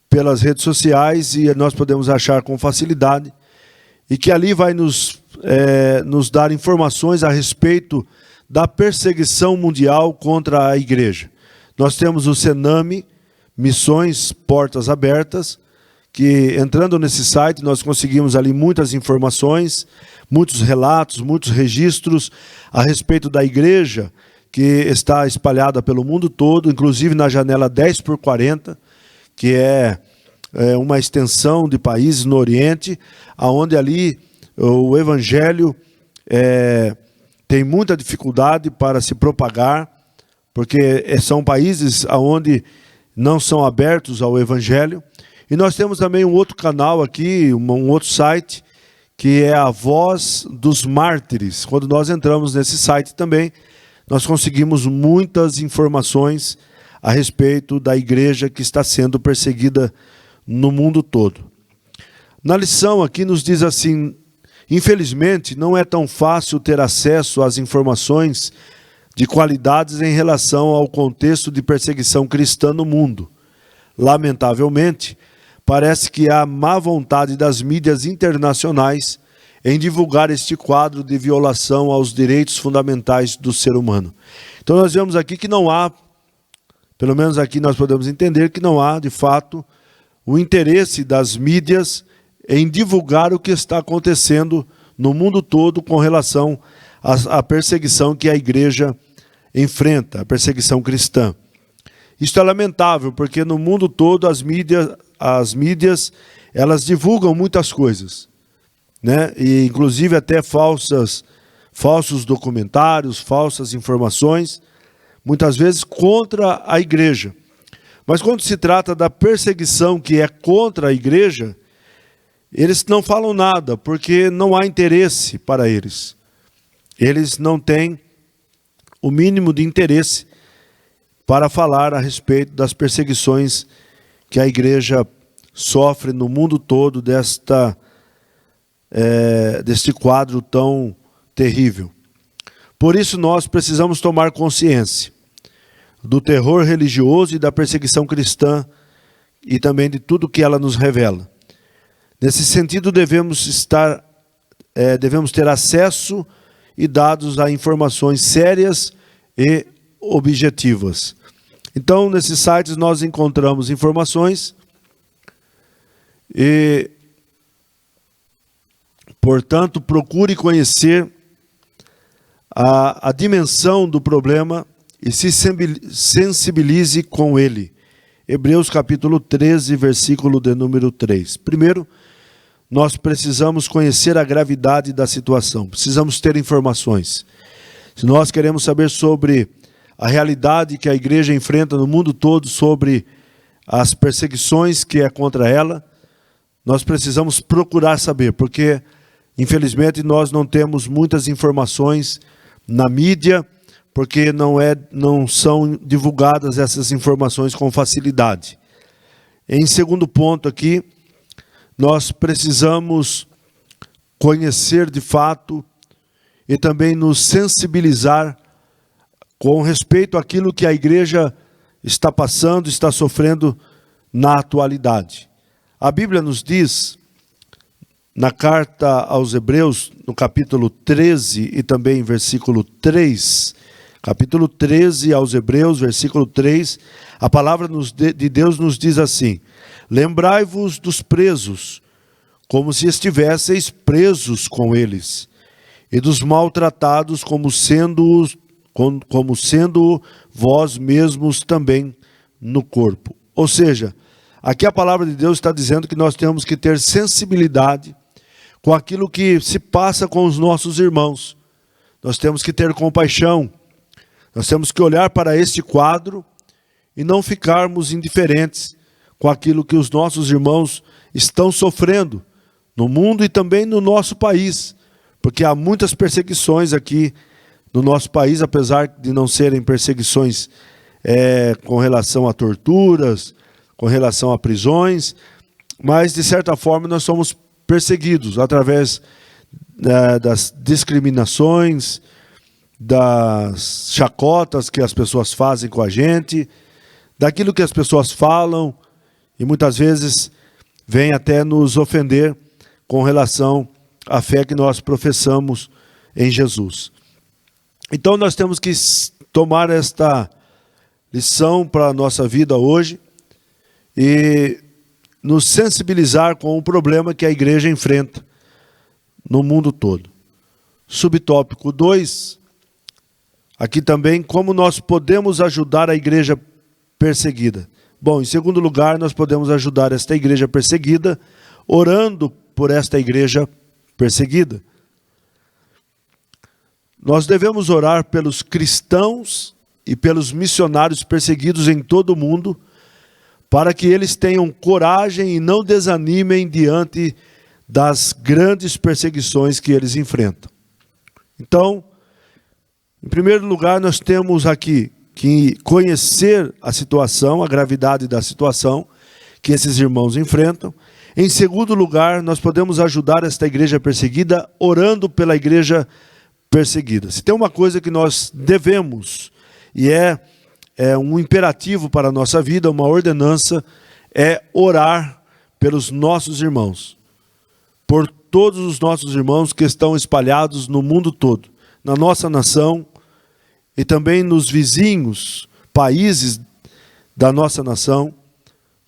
pelas redes sociais e nós podemos achar com facilidade e que ali vai nos dar informações a respeito da perseguição mundial contra a igreja. Nós temos o Sename, Missões Portas Abertas, que entrando nesse site nós conseguimos ali muitas informações, muitos relatos, muitos registros a respeito da igreja que está espalhada pelo mundo todo, inclusive na janela 10x40, que é uma extensão de países no Oriente, onde ali o evangelho tem muita dificuldade para se propagar, porque são países onde não são abertos ao evangelho. E nós temos também um outro canal aqui, um outro site, que é a Voz dos Mártires. Quando nós entramos nesse site também, nós conseguimos muitas informações a respeito da igreja que está sendo perseguida no mundo todo. Na lição aqui nos diz assim: infelizmente não é tão fácil ter acesso às informações de qualidades em relação ao contexto de perseguição cristã no mundo. Lamentavelmente, parece que há má vontade das mídias internacionais em divulgar este quadro de violação aos direitos fundamentais do ser humano. Então nós vemos aqui que não há, pelo menos aqui nós podemos entender que não há, de fato, o interesse das mídias em divulgar o que está acontecendo no mundo todo com relação à perseguição que a igreja enfrenta, a perseguição cristã. Isto é lamentável, porque no mundo todo as mídias elas divulgam muitas coisas, né? E inclusive até falsos documentários, falsas informações, muitas vezes contra a igreja. Mas quando se trata da perseguição que é contra a igreja, eles não falam nada, porque não há interesse para eles. Eles não têm o mínimo de interesse para falar a respeito das perseguições que a igreja sofre no mundo todo deste quadro tão terrível. Por isso nós precisamos tomar consciência do terror religioso e da perseguição cristã e também de tudo que ela nos revela. Nesse sentido, devemos ter acesso e dados a informações sérias e objetivas. Então, nesses sites nós encontramos informações e, portanto, procure conhecer a dimensão do problema e se sensibilize com ele. Hebreus capítulo 13, versículo de número 3. Primeiro, nós precisamos conhecer a gravidade da situação, precisamos ter informações. Se nós queremos saber sobre a realidade que a igreja enfrenta no mundo todo sobre as perseguições que é contra ela, nós precisamos procurar saber, porque infelizmente nós não temos muitas informações na mídia, porque não são divulgadas essas informações com facilidade. Em segundo ponto aqui, nós precisamos conhecer de fato e também nos sensibilizar com respeito àquilo que a igreja está passando, está sofrendo na atualidade. A Bíblia nos diz, na carta aos Hebreus, no capítulo 13 e também versículo 3, capítulo 13 aos Hebreus, versículo 3, a palavra de Deus nos diz assim: lembrai-vos dos presos, como se estivesseis presos com eles, e dos maltratados como sendo vós mesmos também no corpo. Ou seja, aqui a palavra de Deus está dizendo que nós temos que ter sensibilidade com aquilo que se passa com os nossos irmãos. Nós temos que ter compaixão. Nós temos que olhar para este quadro e não ficarmos indiferentes com aquilo que os nossos irmãos estão sofrendo no mundo e também no nosso país, porque há muitas perseguições aqui no nosso país, apesar de não serem perseguições com relação a torturas, com relação a prisões, mas de certa forma nós somos perseguidos através das discriminações, das chacotas que as pessoas fazem com a gente, daquilo que as pessoas falam, e muitas vezes vem até nos ofender com relação à fé que nós professamos em Jesus. Então nós temos que tomar esta lição para a nossa vida hoje e nos sensibilizar com o problema que a igreja enfrenta no mundo todo. Subtópico 2, aqui também, como nós podemos ajudar a igreja perseguida. Bom, em segundo lugar, nós podemos ajudar esta igreja perseguida orando por esta igreja perseguida. Nós devemos orar pelos cristãos e pelos missionários perseguidos em todo o mundo, para que eles tenham coragem e não desanimem diante das grandes perseguições que eles enfrentam. Então, em primeiro lugar, nós temos aqui que conhecer a situação, a gravidade da situação que esses irmãos enfrentam. Em segundo lugar, nós podemos ajudar esta igreja perseguida orando pela igreja perseguida. Se tem uma coisa que nós devemos, e é um imperativo para a nossa vida, uma ordenança, é orar pelos nossos irmãos, por todos os nossos irmãos que estão espalhados no mundo todo, na nossa nação e também nos vizinhos países da nossa nação,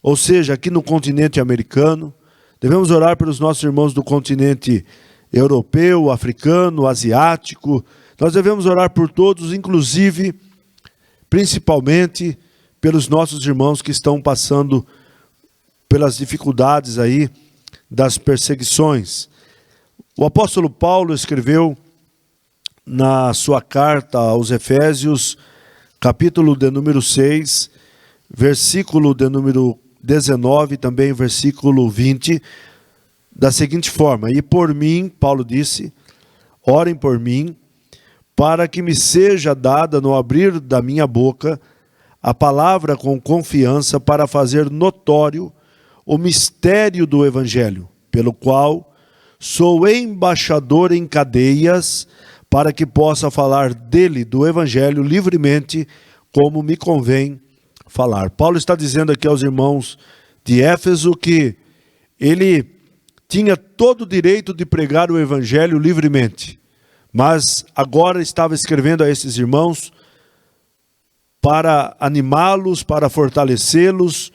ou seja, aqui no continente americano. Devemos orar pelos nossos irmãos do continente europeu, africano, asiático. Nós devemos orar por todos, inclusive, principalmente, pelos nossos irmãos que estão passando pelas dificuldades aí das perseguições. O apóstolo Paulo escreveu na sua carta aos Efésios, capítulo de número 6, versículo de número 19, também versículo 20, da seguinte forma: e por mim, Paulo disse, orem por mim, para que me seja dada no abrir da minha boca a palavra com confiança para fazer notório o mistério do Evangelho, pelo qual sou embaixador em cadeias, para que possa falar dele, do Evangelho, livremente, como me convém falar. Paulo está dizendo aqui aos irmãos de Éfeso que ele tinha todo o direito de pregar o Evangelho livremente, mas agora estava escrevendo a esses irmãos para animá-los, para fortalecê-los,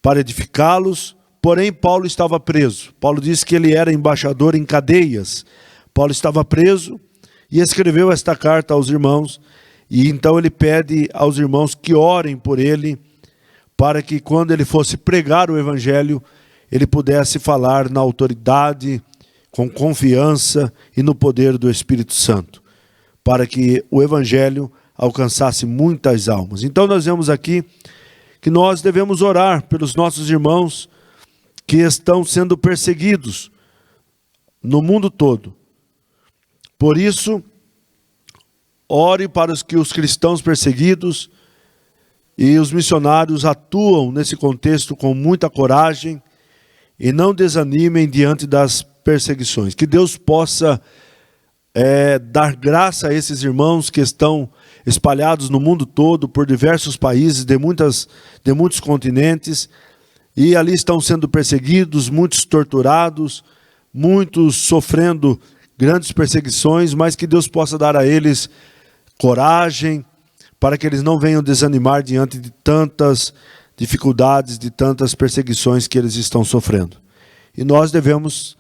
para edificá-los. Porém, Paulo estava preso. Paulo disse que ele era embaixador em cadeias. Paulo estava preso e escreveu esta carta aos irmãos, e então ele pede aos irmãos que orem por ele, para que quando ele fosse pregar o Evangelho, ele pudesse falar na autoridade, com confiança e no poder do Espírito Santo, para que o Evangelho alcançasse muitas almas. Então nós vemos aqui que nós devemos orar pelos nossos irmãos que estão sendo perseguidos no mundo todo. Por isso, ore para que os cristãos perseguidos e os missionários atuam nesse contexto com muita coragem e não desanimem diante das perseguições. Que Deus possa dar graça a esses irmãos que estão espalhados no mundo todo, por diversos países, de muitos continentes, e ali estão sendo perseguidos, muitos torturados, muitos sofrendo grandes perseguições, mas que Deus possa dar a eles coragem, para que eles não venham desanimar diante de tantas dificuldades, de tantas perseguições que eles estão sofrendo. E nós devemos,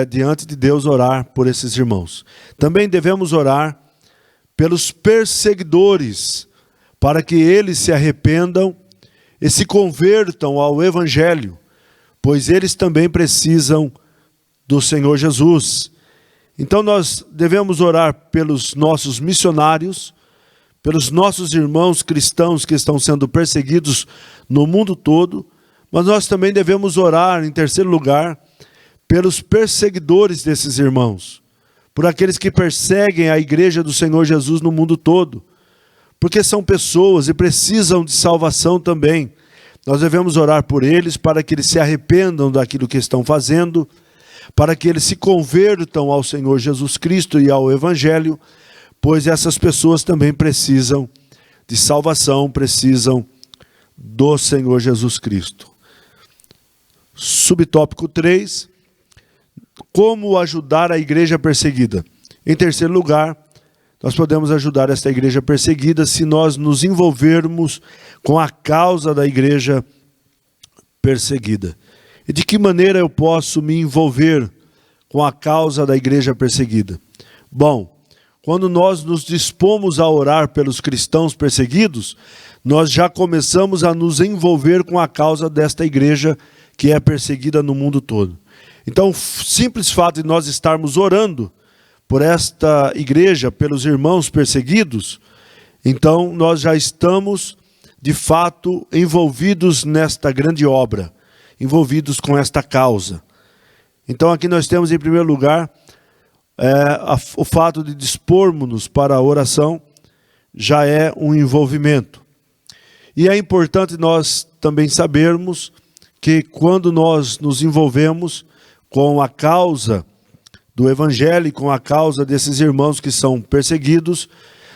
diante de Deus, orar por esses irmãos. Também devemos orar pelos perseguidores, para que eles se arrependam e se convertam ao Evangelho, pois eles também precisam do Senhor Jesus. Então nós devemos orar pelos nossos missionários, pelos nossos irmãos cristãos que estão sendo perseguidos no mundo todo, mas nós também devemos orar, em terceiro lugar, pelos perseguidores desses irmãos, por aqueles que perseguem a igreja do Senhor Jesus no mundo todo, porque são pessoas e precisam de salvação também. Nós devemos orar por eles para que eles se arrependam daquilo que estão fazendo, para que eles se convertam ao Senhor Jesus Cristo e ao Evangelho, pois essas pessoas também precisam de salvação, precisam do Senhor Jesus Cristo. Subtópico 3, como ajudar a igreja perseguida? Em terceiro lugar, nós podemos ajudar esta igreja perseguida se nós nos envolvermos com a causa da igreja perseguida. E de que maneira eu posso me envolver com a causa da igreja perseguida? Bom, quando nós nos dispomos a orar pelos cristãos perseguidos, nós já começamos a nos envolver com a causa desta igreja que é perseguida no mundo todo. Então, o simples fato de nós estarmos orando por esta igreja, pelos irmãos perseguidos, então nós já estamos, de fato, envolvidos nesta grande obra, envolvidos com esta causa. Então aqui nós temos, em primeiro lugar, o fato de dispormos-nos para a oração, já é um envolvimento. E é importante nós também sabermos que quando nós nos envolvemos com a causa do Evangelho, com a causa desses irmãos que são perseguidos,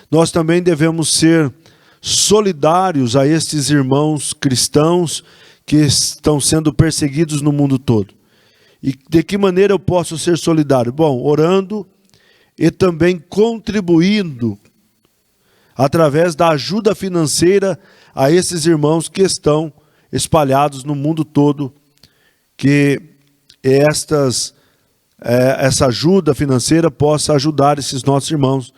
nós também devemos ser solidários a estes irmãos cristãos que estão sendo perseguidos no mundo todo. E de que maneira eu posso ser solidário? Bom, orando e também contribuindo através da ajuda financeira a esses irmãos que estão espalhados no mundo todo, que essa ajuda financeira possa ajudar esses nossos irmãos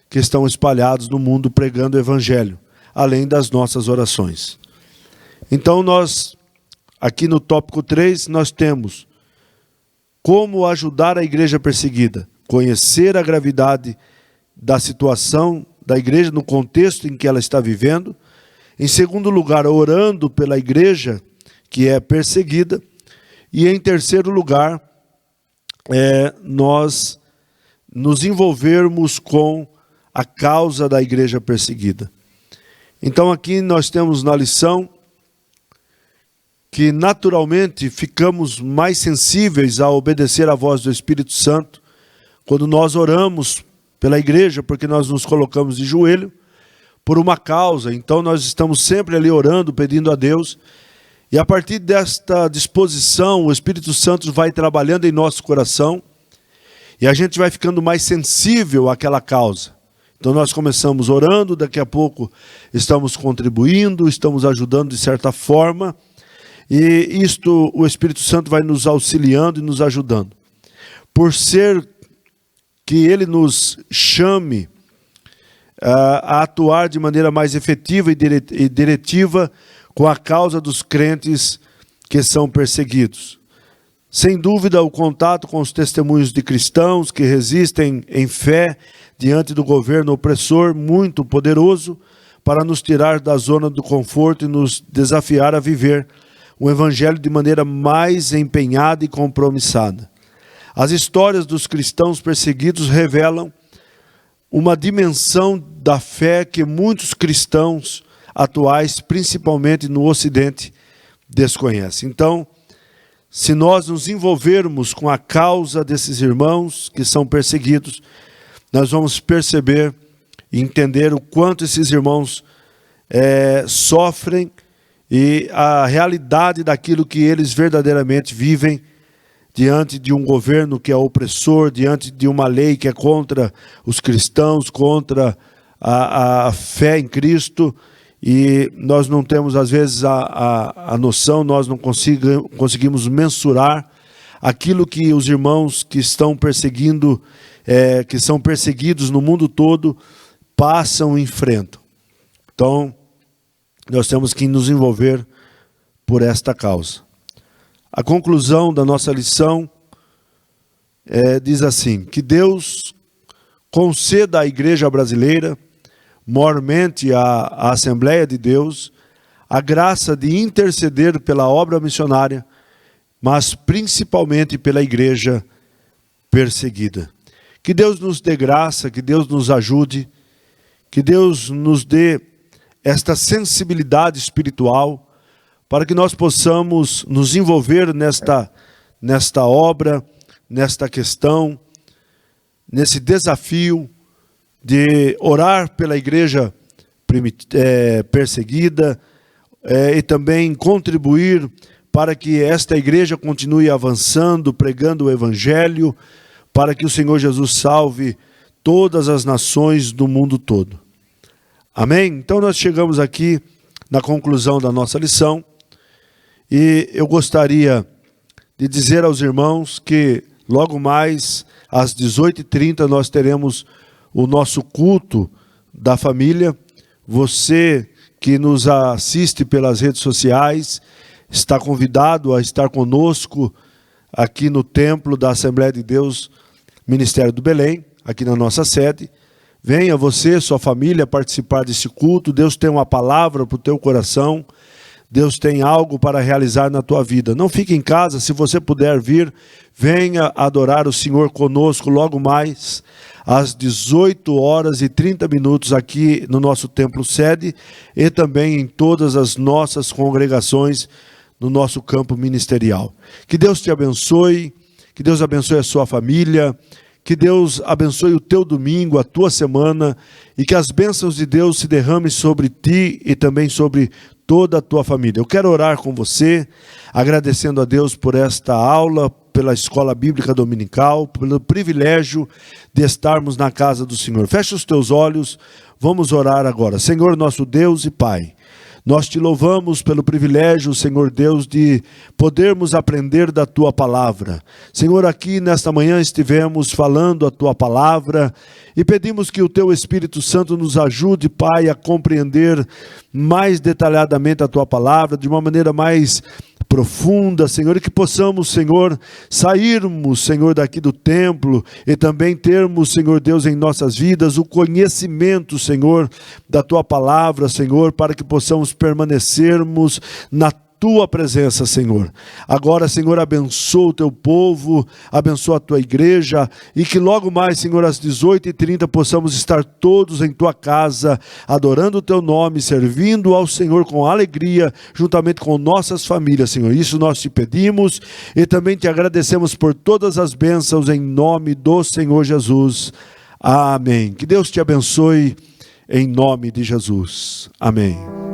que estão espalhados no mundo pregando o Evangelho, além das nossas orações. Então nós, aqui no tópico 3, nós temos como ajudar a igreja perseguida, conhecer a gravidade da situação da igreja no contexto em que ela está vivendo. Em segundo lugar, orando pela igreja que é perseguida. E em terceiro lugar, nós nos envolvermos com a causa da igreja perseguida. Então aqui nós temos na lição que naturalmente ficamos mais sensíveis a obedecer à voz do Espírito Santo quando nós oramos pela igreja, porque nós nos colocamos de joelho por uma causa. Então nós estamos sempre ali orando, pedindo a Deus, e a partir desta disposição o Espírito Santo vai trabalhando em nosso coração e a gente vai ficando mais sensível àquela causa. Então nós começamos orando, daqui a pouco estamos contribuindo, estamos ajudando de certa forma, e isto o Espírito Santo vai nos auxiliando e nos ajudando. Por ser que Ele nos chame a atuar de maneira mais efetiva e diretiva com a causa dos crentes que são perseguidos. Sem dúvida, o contato com os testemunhos de cristãos que resistem em fé diante do governo opressor, muito poderoso, para nos tirar da zona do conforto e nos desafiar a viver o Evangelho de maneira mais empenhada e compromissada. As histórias dos cristãos perseguidos revelam uma dimensão da fé que muitos cristãos atuais, principalmente no Ocidente, desconhecem. Então, se nós nos envolvermos com a causa desses irmãos que são perseguidos, nós vamos perceber e entender o quanto esses irmãos sofrem e a realidade daquilo que eles verdadeiramente vivem diante de um governo que é opressor, diante de uma lei que é contra os cristãos, contra a fé em Cristo, e nós não temos às vezes a noção, nós não conseguimos mensurar aquilo que os irmãos que estão perseguindo, que são perseguidos no mundo todo, passam e enfrentam. Então, nós temos que nos envolver por esta causa. A conclusão da nossa lição diz assim: que Deus conceda à igreja brasileira, maiormente à Assembleia de Deus, a graça de interceder pela obra missionária, mas principalmente pela igreja perseguida. Que Deus nos dê graça, que Deus nos ajude, que Deus nos dê esta sensibilidade espiritual, para que nós possamos nos envolver nesta obra, nesta questão, nesse desafio de orar pela igreja perseguida e também contribuir para que esta igreja continue avançando, pregando o Evangelho, para que o Senhor Jesus salve todas as nações do mundo todo. Amém? Então nós chegamos aqui na conclusão da nossa lição. E eu gostaria de dizer aos irmãos que logo mais às 18h30 nós teremos o nosso culto da família. Você que nos assiste pelas redes sociais está convidado a estar conosco aqui no templo da Assembleia de Deus, Ministério do Belém, aqui na nossa sede. Venha você, sua família, participar desse culto. Deus tem uma palavra para o teu coração. Deus tem algo para realizar na tua vida. Não fique em casa, se você puder vir, venha adorar o Senhor conosco logo mais, às 18h30 aqui no nosso templo sede e também em todas as nossas congregações no nosso campo ministerial. Que Deus te abençoe, que Deus abençoe a sua família, que Deus abençoe o teu domingo, a tua semana, e que as bênçãos de Deus se derramem sobre ti e também sobre toda a tua família. Eu quero orar com você, agradecendo a Deus por esta aula, pela Escola Bíblica Dominical, pelo privilégio de estarmos na casa do Senhor. Fecha os teus olhos, vamos orar agora. Senhor, nosso Deus e Pai, nós te louvamos pelo privilégio, Senhor Deus, de podermos aprender da Tua Palavra. Senhor, aqui nesta manhã estivemos falando a Tua Palavra e pedimos que o Teu Espírito Santo nos ajude, Pai, a compreender mais detalhadamente a Tua Palavra, de uma maneira mais profunda, Senhor, e que possamos, Senhor, sairmos, Senhor, daqui do templo e também termos, Senhor Deus, em nossas vidas o conhecimento, Senhor, da Tua Palavra, Senhor, para que possamos permanecermos na Tua presença, Senhor. Agora, Senhor, abençoa o Teu povo, abençoa a Tua igreja e que logo mais, Senhor, às 18h30 possamos estar todos em Tua casa, adorando o Teu nome, servindo ao Senhor com alegria, juntamente com nossas famílias, Senhor. Isso nós te pedimos e também te agradecemos por todas as bênçãos em nome do Senhor Jesus. Amém. Que Deus te abençoe em nome de Jesus. Amém.